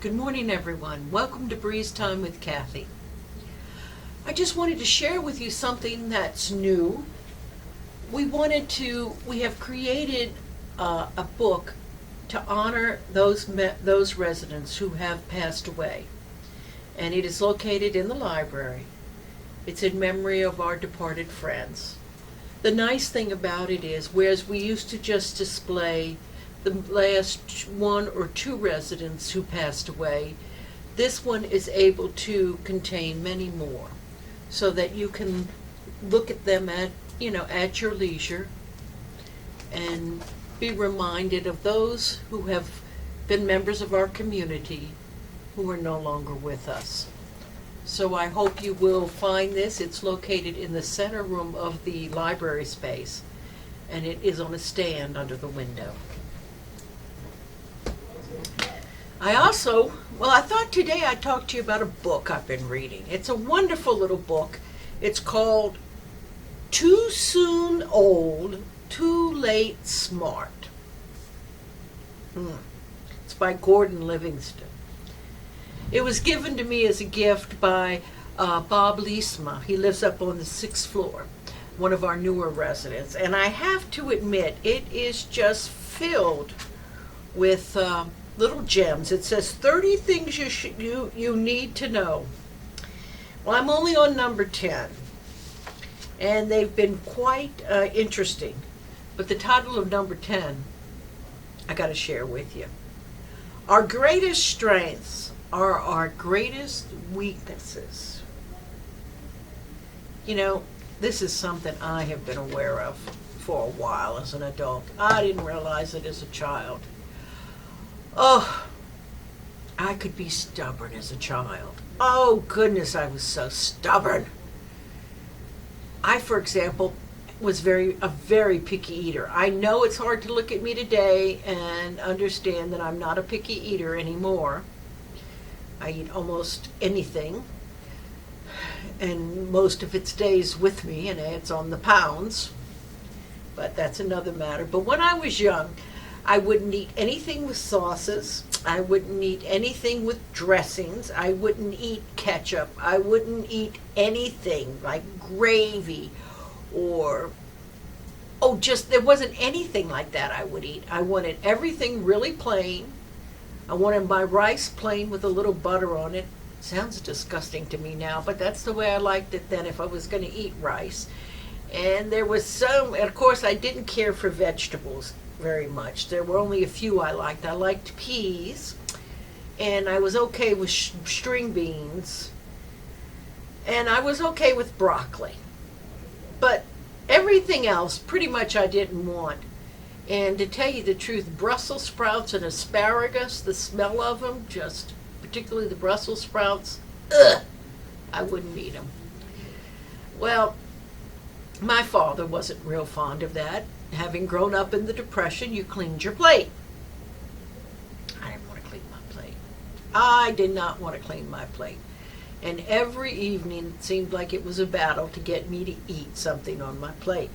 Good morning, everyone. Welcome to Breeze Time with Kathy. I just wanted to share with you something that's new. We have created a book to honor those residents who have passed away. And it is located in the library. It's in memory of our departed friends. The nice thing about it is, whereas we used to just display the last one or two residents who passed away, this one is able to contain many more, so that you can look at them at your leisure and be reminded of those who have been members of our community who are no longer with us. So I hope you will find this. It's located in the center room of the library space, and it is on a stand under the window. I thought today I'd talk to you about a book I've been reading. It's a wonderful little book. It's called Too Soon Old, Too Late Smart. It's by Gordon Livingston. It was given to me as a gift by Bob Liesma. He lives up on the 6th floor, one of our newer residents. And I have to admit, it is just filled with little gems. It says 30 things you need to know. Well, I'm only on number 10, and they've been quite interesting. But the title of number 10, I got to share with you. Our greatest strengths are our greatest weaknesses. You know, this is something I have been aware of for a while as an adult. I didn't realize it as a child. Oh, I could be stubborn as a child. Oh, goodness, I was so stubborn. I, for example, was a very picky eater. I know it's hard to look at me today and understand that I'm not a picky eater anymore. I eat almost anything, and most of it stays with me and adds on the pounds. But that's another matter. But when I was young, I wouldn't eat anything with sauces. I wouldn't eat anything with dressings. I wouldn't eat ketchup. I wouldn't eat anything like gravy or, there wasn't anything like that I would eat. I wanted everything really plain. I wanted my rice plain with a little butter on it. Sounds disgusting to me now, but that's the way I liked it then if I was going to eat rice. And and of course I didn't care for vegetables very much. There were only a few I liked. I liked peas, and I was okay with string beans, and I was okay with broccoli. But everything else, pretty much I didn't want. And to tell you the truth, Brussels sprouts and asparagus, the smell of them, particularly the Brussels sprouts, I wouldn't eat them. Well, my father wasn't real fond of that. Having grown up in the Depression, you cleaned your plate. I didn't want to clean my plate. I did not want to clean my plate. And every evening it seemed like it was a battle to get me to eat something on my plate.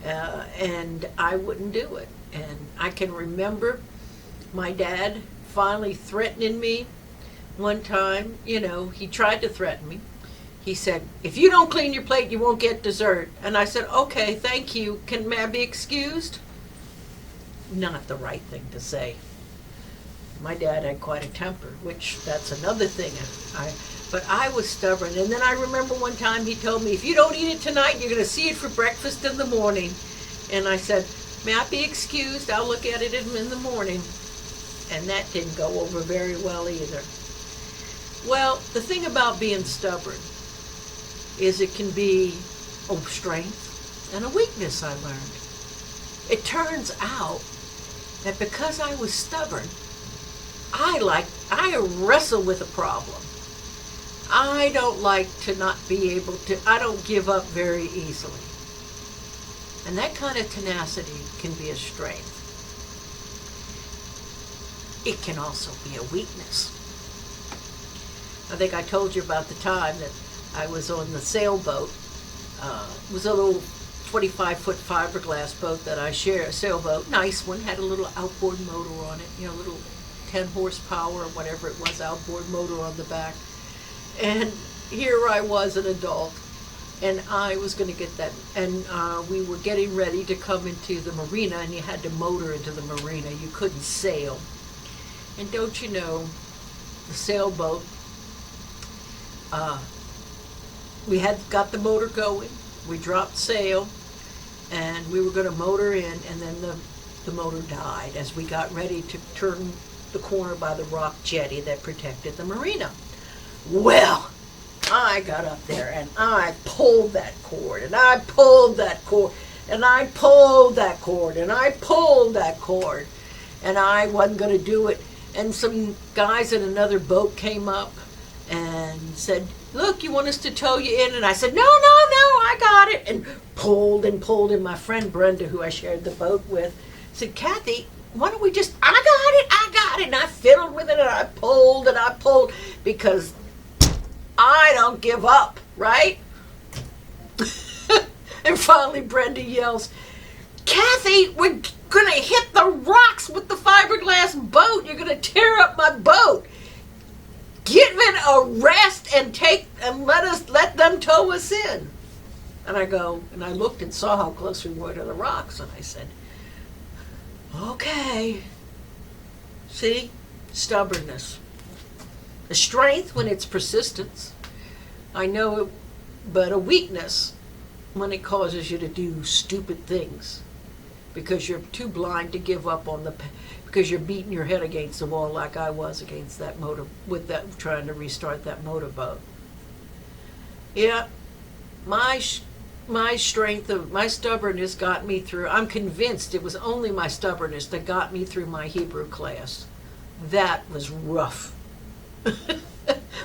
And I wouldn't do it. And I can remember my dad finally threatening me one time. He tried to threaten me. He said, if you don't clean your plate, you won't get dessert. And I said, okay, thank you. May I be excused? Not the right thing to say. My dad had quite a temper, which that's another thing. But I was stubborn. And then I remember one time he told me, if you don't eat it tonight, you're going to see it for breakfast in the morning. And I said, may I be excused? I'll look at it in the morning. And that didn't go over very well either. Well, the thing about being stubborn is it can be a strength and a weakness, I learned. It turns out that because I was stubborn, I wrestle with a problem. I don't like to not be able to, I don't give up very easily. And that kind of tenacity can be a strength. It can also be a weakness. I think I told you about the time that I was on the sailboat. It was a little 25-foot fiberglass boat that I share, a sailboat, nice one, had a little outboard motor on it, a little 10 horsepower or whatever it was, outboard motor on the back. And here I was, an adult, and I was going to get that. And we were getting ready to come into the marina, and you had to motor into the marina. You couldn't sail. And don't you know, the sailboat, we had got the motor going. We dropped sail, and we were going to motor in, and then the motor died as we got ready to turn the corner by the rock jetty that protected the marina. Well, I got up there and I pulled that cord, and I pulled that cord, and I pulled that cord, and I pulled that cord, and I wasn't going to do it. And some guys in another boat came up and said, "Look, you want us to tow you in?" And I said, "No, I got it." And pulled and pulled. And my friend Brenda, who I shared the boat with, said, "Kathy, why don't we just, I got it. And I fiddled with it, and I pulled, because I don't give up, right?" And finally Brenda yells, "Kathy, we're going to hit the rocks with the fiberglass boat. You're going to tear up my boat. Give it a rest and let them tow us in." And I looked and saw how close we were to the rocks, and I said, "Okay." See? Stubbornness. A strength when it's persistence. I know it, but a weakness when it causes you to do stupid things because you're too blind to give up because you're beating your head against the wall like I was against that motor, trying to restart that motorboat. Yeah, my strength of my stubbornness got me through. I'm convinced it was only my stubbornness that got me through my Hebrew class. That was rough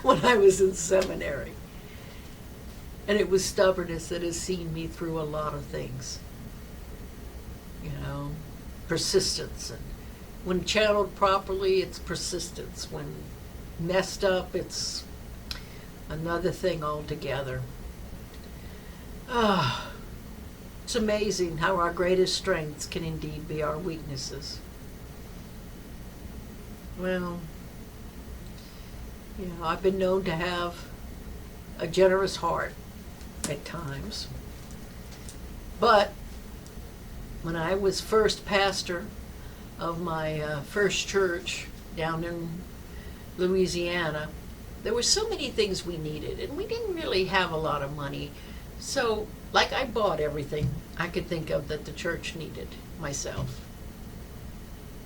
when I was in seminary. And it was stubbornness that has seen me through a lot of things. Persistence. And when channeled properly, it's persistence. When messed up, it's another thing altogether. It's amazing how our greatest strengths can indeed be our weaknesses. Well, I've been known to have a generous heart at times. But when I was first pastor of my first church down in Louisiana, there were so many things we needed, and we didn't really have a lot of money. So, I bought everything I could think of that the church needed myself.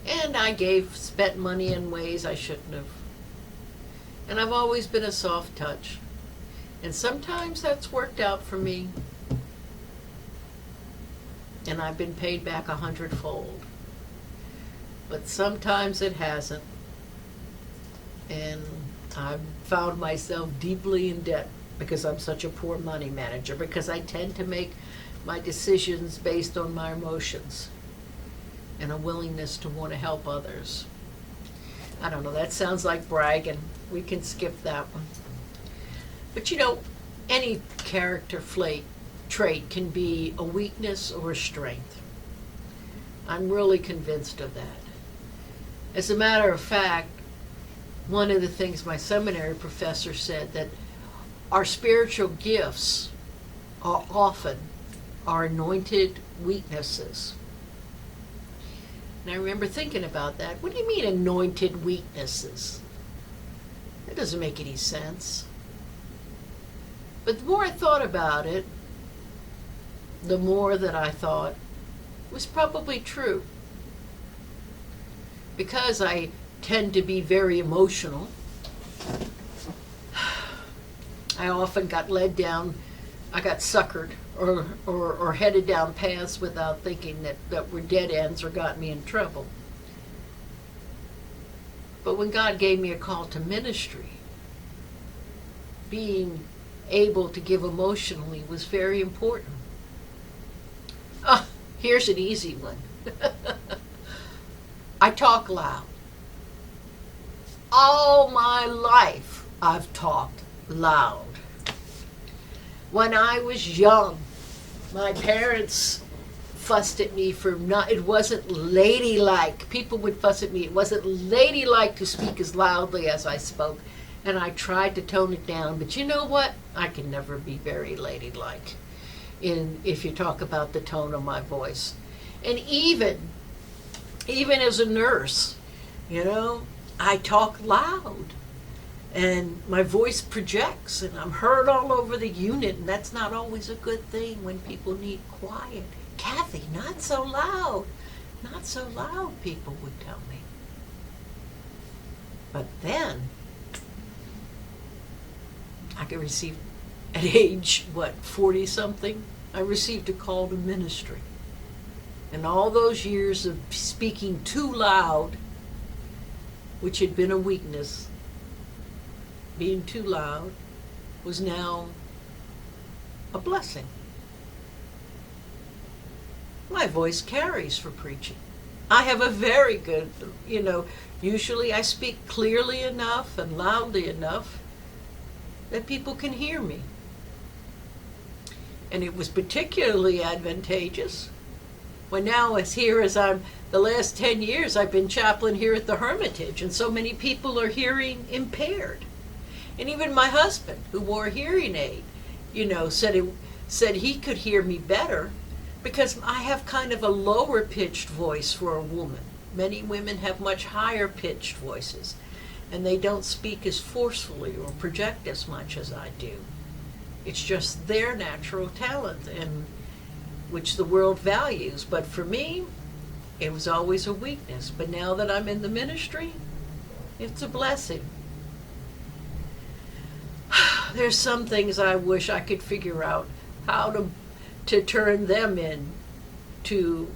And I spent money in ways I shouldn't have. And I've always been a soft touch. And sometimes that's worked out for me. And I've been paid back 100-fold. But sometimes it hasn't. And I've found myself deeply in debt because I'm such a poor money manager, because I tend to make my decisions based on my emotions and a willingness to want to help others. I don't know, that sounds like bragging. We can skip that one. But any character trait can be a weakness or a strength. I'm really convinced of that. As a matter of fact, one of the things my seminary professor said, that our spiritual gifts are often our anointed weaknesses. And I remember thinking about that. What do you mean anointed weaknesses? That doesn't make any sense. But the more I thought about it, the more that I thought it was probably true. Because I tend to be very emotional, I often got led down, I got suckered or headed down paths without thinking that were dead ends or got me in trouble. But when God gave me a call to ministry, being able to give emotionally was very important. Here's an easy one. I talk loud. All my life I've talked loud. When I was young, my parents fussed at me for not, it wasn't ladylike. People would fuss at me. It wasn't ladylike to speak as loudly as I spoke. And I tried to tone it down, but you know what? I can never be very ladylike if you talk about the tone of my voice. And even as a nurse, I talk loud. And my voice projects, and I'm heard all over the unit, and that's not always a good thing when people need quiet. Kathy, not so loud. Not so loud, people would tell me. But then, I could receive, at age, 40-something, I received a call to ministry. And all those years of speaking too loud, which had been a weakness, being too loud, was now a blessing. My voice carries for preaching. I have a very good, usually I speak clearly enough and loudly enough that people can hear me. And it was particularly advantageous when now the last 10 years I've been chaplain here at the Hermitage, and so many people are hearing impaired. And even my husband, who wore a hearing aid, said he could hear me better because I have kind of a lower pitched voice for a woman. Many women have much higher pitched voices, and they don't speak as forcefully or project as much as I do. It's just their natural talent, and which the world values. But for me, it was always a weakness. But now that I'm in the ministry, it's a blessing. There's some things I wish I could figure out how to turn them into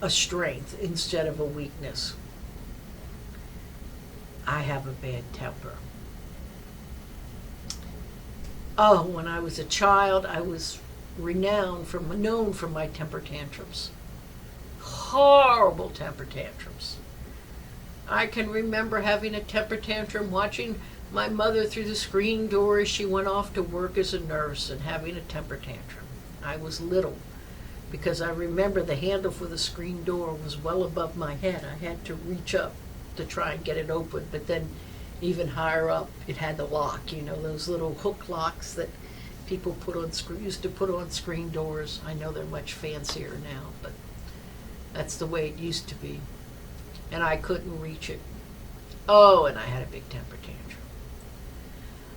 a strength instead of a weakness. I have a bad temper. Oh, when I was a child, I was known for my temper tantrums. Horrible temper tantrums. I can remember having a temper tantrum watching my mother through the screen door as she went off to work as a nurse and having a temper tantrum. I was little because I remember the handle for the screen door was well above my head. I had to reach up to try and get it open, but then even higher up it had the lock, those little hook locks that people used to put on screen doors. I know they're much fancier now, but that's the way it used to be. And I couldn't reach it. Oh, and I had a big temper tantrum.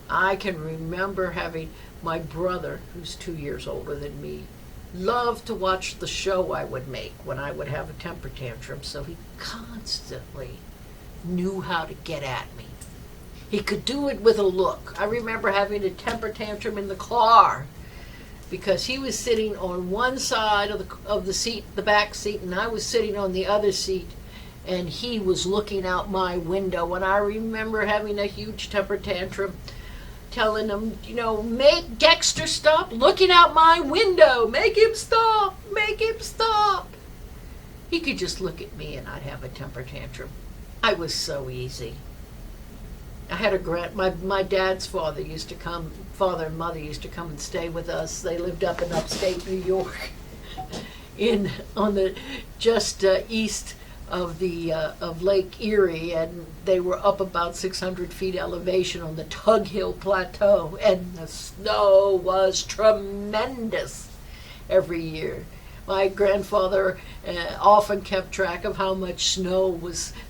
I can remember having my brother, who's 2 years older than me, love to watch the show I would make when I would have a temper tantrum, so he constantly knew how to get at me. He could do it with a look. I remember having a temper tantrum in the car because he was sitting on one side of the seat, the back seat, and I was sitting on the other seat, and he was looking out my window. And I remember having a huge temper tantrum, telling him, make Dexter stop looking out my window. Make him stop. Make him stop. He could just look at me and I'd have a temper tantrum. I was so easy. I had my dad's father and mother used to come and stay with us. They lived up in upstate New York, on the just east of Lake Erie, and they were up about 600 feet elevation on the Tug Hill Plateau, and the snow was tremendous every year. My grandfather often kept track of how much snow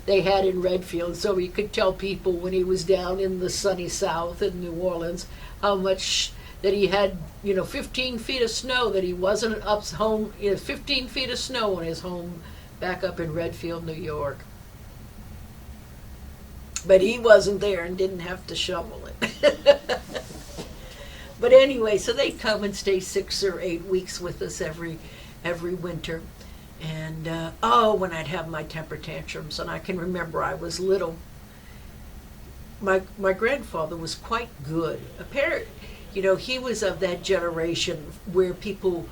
they had in Redfield, so he could tell people when he was down in the sunny South in New Orleans how much that he had, 15 feet of snow, that he wasn't up home, 15 feet of snow on his home back up in Redfield, New York. But he wasn't there and didn't have to shovel it. But anyway, so they'd come and stay 6 or 8 weeks with us every winter. And when I'd have my temper tantrums, and I can remember I was little, my grandfather was quite good. He was of that generation where people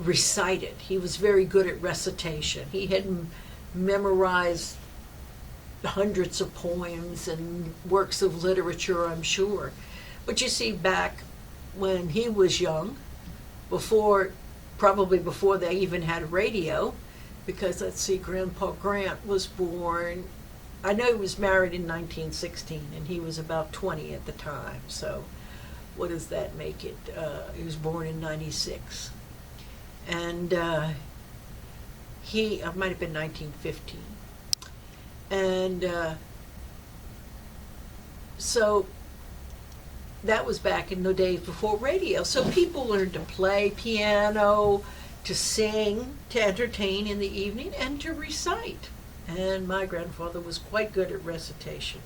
recited. He was very good at recitation. He had memorized hundreds of poems and works of literature, I'm sure. But you see, back when he was young, before probably before they even had radio, because let's see, Grandpa Grant was born, I know he was married in 1916, and he was about 20 at the time, so what does that make it? He was born in 96. And he, it might have been 1915. And so that was back in the days before radio. So people learned to play piano, to sing, to entertain in the evening, and to recite. And my grandfather was quite good at recitation.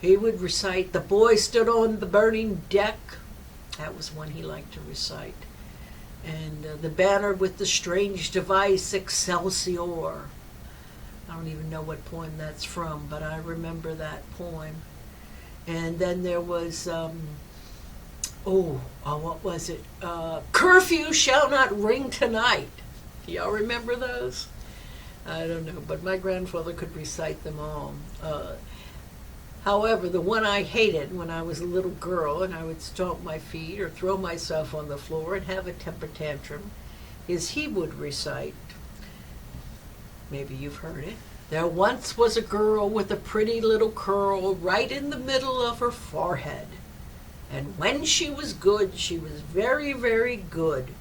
He would recite, "The boy stood on the burning deck." That was one he liked to recite. And "The banner with the strange device, Excelsior." I don't even know what poem that's from, but I remember that poem. And then there was, what was it? "Curfew shall not ring tonight." Y'all remember those? I don't know, but my grandfather could recite them all. However, the one I hated when I was a little girl and I would stomp my feet or throw myself on the floor and have a temper tantrum is he would recite, maybe you've heard it, "There once was a girl with a pretty little curl right in the middle of her forehead. And when she was good, she was very, very good.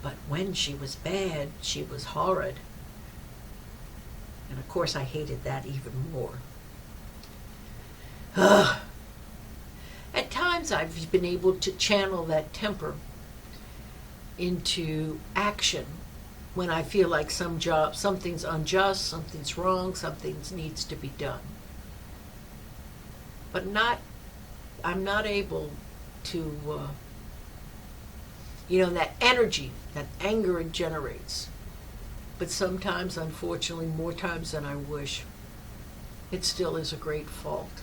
But when she was bad, she was horrid." And of course I hated that even more. At times I've been able to channel that temper into action when I feel like something's unjust, something's wrong, something needs to be done. But I'm not able to, that energy, that anger it generates. But sometimes, unfortunately, more times than I wish, it still is a great fault.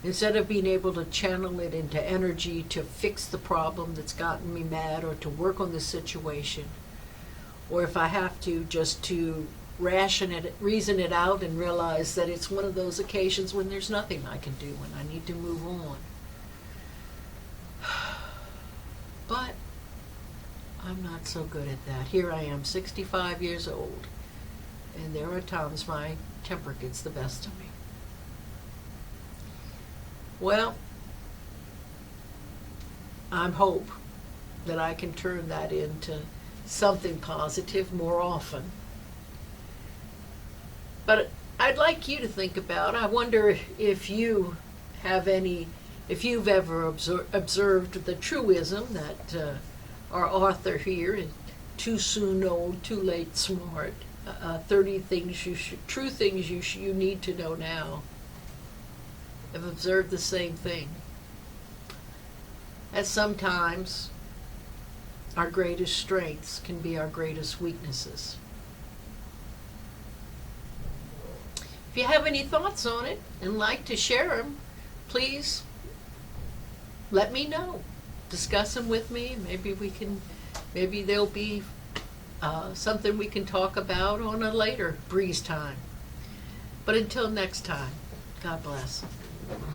Instead of being able to channel it into energy to fix the problem that's gotten me mad or to work on the situation, or if I have to, just to reason it out and realize that it's one of those occasions when there's nothing I can do and I need to move on. But I'm not so good at that. Here I am, 65 years old, and there are times my temper gets the best of me. Well, I hope that I can turn that into something positive more often. But I'd like you to think about, I wonder if you have if you've ever observed the truism that our author here, "Too soon old, too late smart, 30 things true things you need to know now." I've observed the same thing. That sometimes our greatest strengths can be our greatest weaknesses. If you have any thoughts on it and like to share them, please let me know. Discuss them with me. Maybe there'll be something we can talk about on a later breeze time. But until next time, God bless.